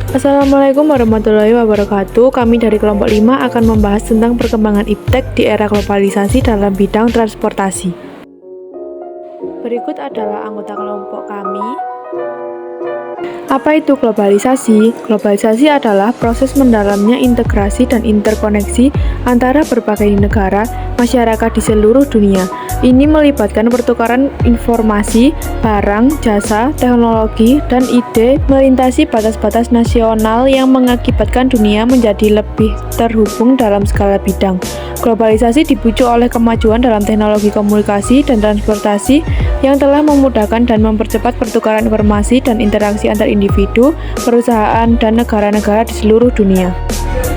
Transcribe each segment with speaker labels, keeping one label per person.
Speaker 1: Assalamualaikum warahmatullahi wabarakatuh. Kami dari kelompok 5 akan membahas tentang perkembangan iptek di era globalisasi dalam bidang transportasi. Berikut adalah anggota kelompok kami. Apa itu globalisasi? Globalisasi adalah proses mendalamnya integrasi dan interkoneksi antara berbagai negara, masyarakat di seluruh dunia. Ini melibatkan pertukaran informasi, barang, jasa, teknologi, dan ide melintasi batas-batas nasional yang mengakibatkan dunia menjadi lebih terhubung dalam segala bidang. Globalisasi dipicu oleh kemajuan dalam teknologi komunikasi dan transportasi yang telah memudahkan dan mempercepat pertukaran informasi dan interaksi antar individu, perusahaan, dan negara-negara di seluruh dunia.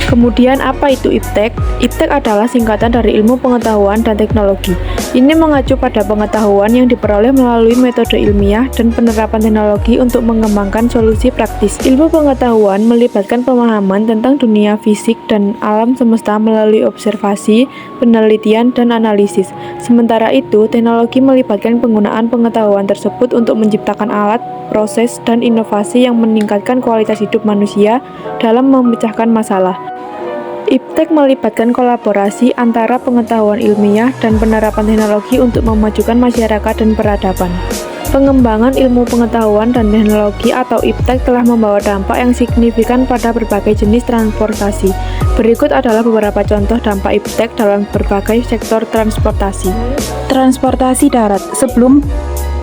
Speaker 1: Kemudian apa itu iptek? Iptek adalah singkatan dari ilmu pengetahuan dan teknologi. Ini mengacu pada pengetahuan yang diperoleh melalui metode ilmiah dan penerapan teknologi untuk mengembangkan solusi praktis. Ilmu pengetahuan melibatkan pemahaman tentang dunia fisik dan alam semesta melalui observasi, penelitian, dan analisis. Sementara itu, teknologi melibatkan penggunaan pengetahuan tersebut untuk menciptakan alat, proses, dan inovasi yang meningkatkan kualitas hidup manusia dalam memecahkan masalah. Iptek melibatkan kolaborasi antara pengetahuan ilmiah dan penerapan teknologi untuk memajukan masyarakat dan peradaban. Pengembangan ilmu pengetahuan dan teknologi atau iptek telah membawa dampak yang signifikan pada berbagai jenis transportasi. Berikut adalah beberapa contoh dampak iptek dalam berbagai sektor transportasi.
Speaker 2: Transportasi darat. Sebelum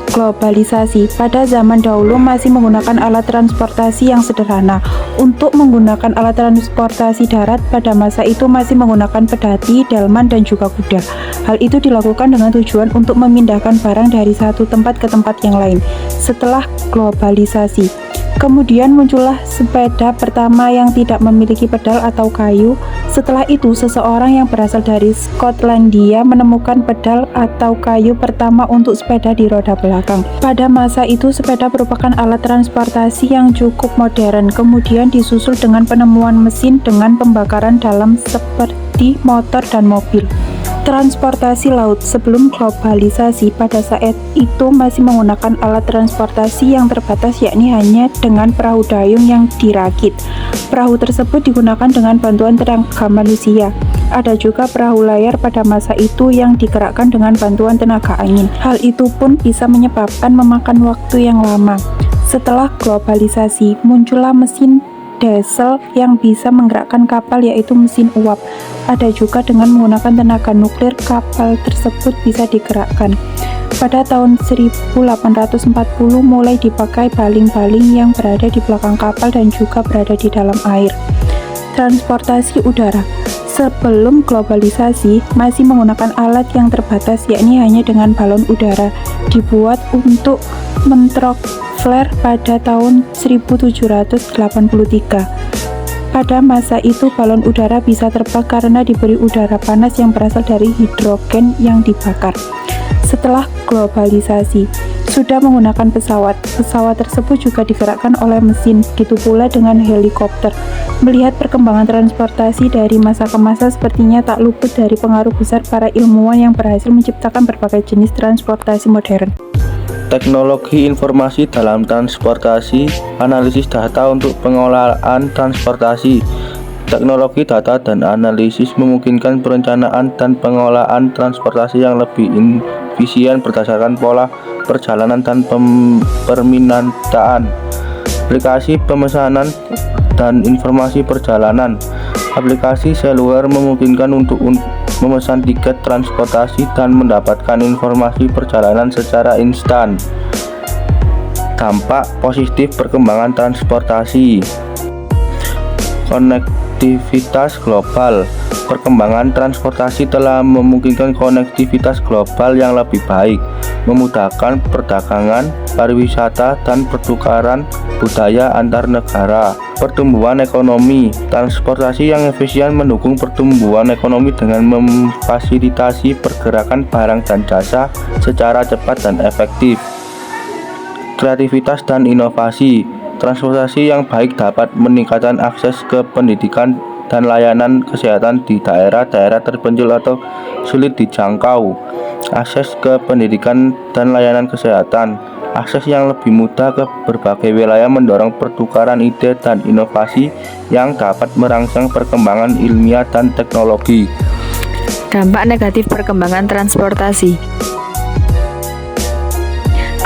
Speaker 2: globalisasi, pada zaman dahulu masih menggunakan alat transportasi yang sederhana. Untuk menggunakan alat transportasi darat pada masa itu masih menggunakan pedati, delman, dan juga kuda. Hal itu dilakukan dengan tujuan untuk memindahkan barang dari satu tempat ke tempat yang lain. Setelah globalisasi, kemudian muncullah sepeda pertama yang tidak memiliki pedal atau kayu. Setelah itu, seseorang yang berasal dari Skotlandia menemukan pedal atau kayu pertama untuk sepeda di roda belakang. Pada masa itu, sepeda merupakan alat transportasi yang cukup modern. Kemudian disusul dengan penemuan mesin dengan pembakaran dalam seperti motor dan mobil. Transportasi laut. Sebelum globalisasi, pada saat itu masih menggunakan alat transportasi yang terbatas, yakni hanya dengan perahu dayung yang dirakit. Perahu tersebut digunakan dengan bantuan tenaga manusia. Ada juga perahu layar pada masa itu yang digerakkan dengan bantuan tenaga angin. Hal itu pun bisa menyebabkan memakan waktu yang lama. Setelah globalisasi, muncullah mesin diesel yang bisa menggerakkan kapal, yaitu mesin uap. Ada juga dengan menggunakan tenaga nuklir, kapal tersebut bisa digerakkan. Pada tahun 1840 mulai dipakai baling-baling yang berada di belakang kapal dan juga berada di dalam air. Transportasi udara. Sebelum globalisasi, masih menggunakan alat yang terbatas, yakni hanya dengan balon udara, dibuat untuk mentrok flare pada tahun 1783. Pada masa itu, balon udara bisa terbang karena diberi udara panas yang berasal dari hidrogen yang dibakar. Setelah globalisasi, sudah menggunakan pesawat. Pesawat tersebut juga digerakkan oleh mesin, begitu pula dengan helikopter. Melihat perkembangan transportasi dari masa ke masa, sepertinya tak luput dari pengaruh besar para ilmuwan yang berhasil menciptakan berbagai jenis transportasi modern.
Speaker 3: Teknologi informasi dalam transportasi, analisis data untuk pengolahan transportasi. Teknologi data dan analisis memungkinkan perencanaan dan pengolahan transportasi yang lebih efisien berdasarkan pola perjalanan dan permintaan. Aplikasi pemesanan dan informasi perjalanan. Aplikasi seluler memungkinkan untuk memesan tiket transportasi dan mendapatkan informasi perjalanan secara instan. Dampak positif perkembangan transportasi. Konektivitas global. Perkembangan transportasi telah memungkinkan konektivitas global yang lebih baik, memudahkan perdagangan, pariwisata, dan pertukaran budaya antar negara. Pertumbuhan ekonomi. Transportasi yang efisien mendukung pertumbuhan ekonomi dengan memfasilitasi pergerakan barang dan jasa secara cepat dan efektif. Kreativitas dan inovasi. Transportasi yang baik dapat meningkatkan akses ke pendidikan dan layanan kesehatan di daerah-daerah terpencil atau sulit dijangkau. Akses ke pendidikan dan layanan kesehatan. Akses yang lebih mudah ke berbagai wilayah mendorong pertukaran ide dan inovasi yang dapat merangsang perkembangan ilmiah dan teknologi.
Speaker 1: Dampak negatif perkembangan transportasi.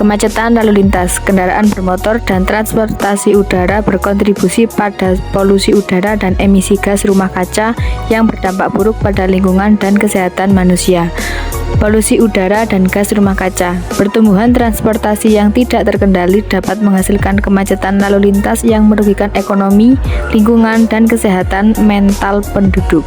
Speaker 1: Kemacetan lalu lintas, kendaraan bermotor dan transportasi udara berkontribusi pada polusi udara dan emisi gas rumah kaca yang berdampak buruk pada lingkungan dan kesehatan manusia. Polusi udara dan gas rumah kaca. Pertumbuhan transportasi yang tidak terkendali dapat menghasilkan kemacetan lalu lintas yang merugikan ekonomi, lingkungan, dan kesehatan mental penduduk.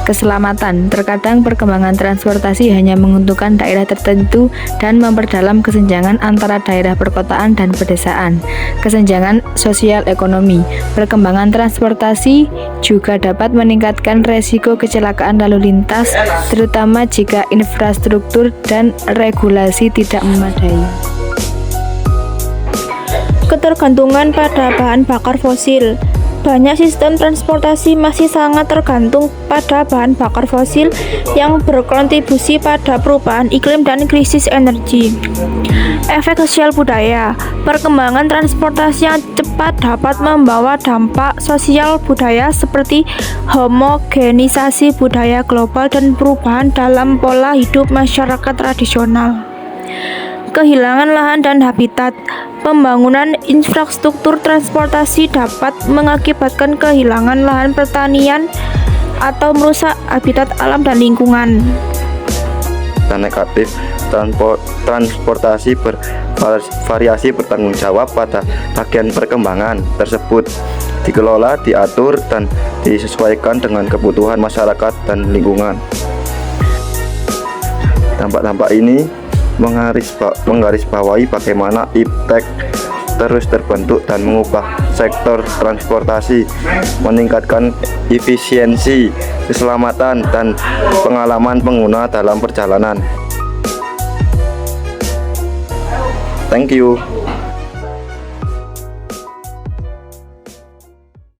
Speaker 1: Keselamatan. Terkadang perkembangan transportasi hanya menguntungkan daerah tertentu dan memperdalam kesenjangan antara daerah perkotaan dan pedesaan. Kesenjangan sosial ekonomi. Perkembangan transportasi juga dapat meningkatkan resiko kecelakaan lalu lintas, terutama jika infrastruktur dan regulasi tidak memadai.
Speaker 4: Ketergantungan pada bahan bakar fosil. Banyak sistem transportasi masih sangat tergantung pada bahan bakar fosil yang berkontribusi pada perubahan iklim dan krisis energi. Efek sosial budaya. Perkembangan transportasi yang cepat dapat membawa dampak sosial budaya seperti homogenisasi budaya global dan perubahan dalam pola hidup masyarakat tradisional. Kehilangan lahan dan habitat. Pembangunan infrastruktur transportasi dapat mengakibatkan kehilangan lahan pertanian atau merusak habitat alam dan lingkungan.
Speaker 5: Dan negatif, transportasi bervariasi bertanggung jawab pada bagian perkembangan tersebut, dikelola, diatur, dan disesuaikan dengan kebutuhan masyarakat dan lingkungan. Dampak-dampak ini menggarisbawahi bagaimana iptek terus terbentuk dan mengubah sektor transportasi, meningkatkan efisiensi, keselamatan, dan pengalaman pengguna dalam perjalanan. Thank you.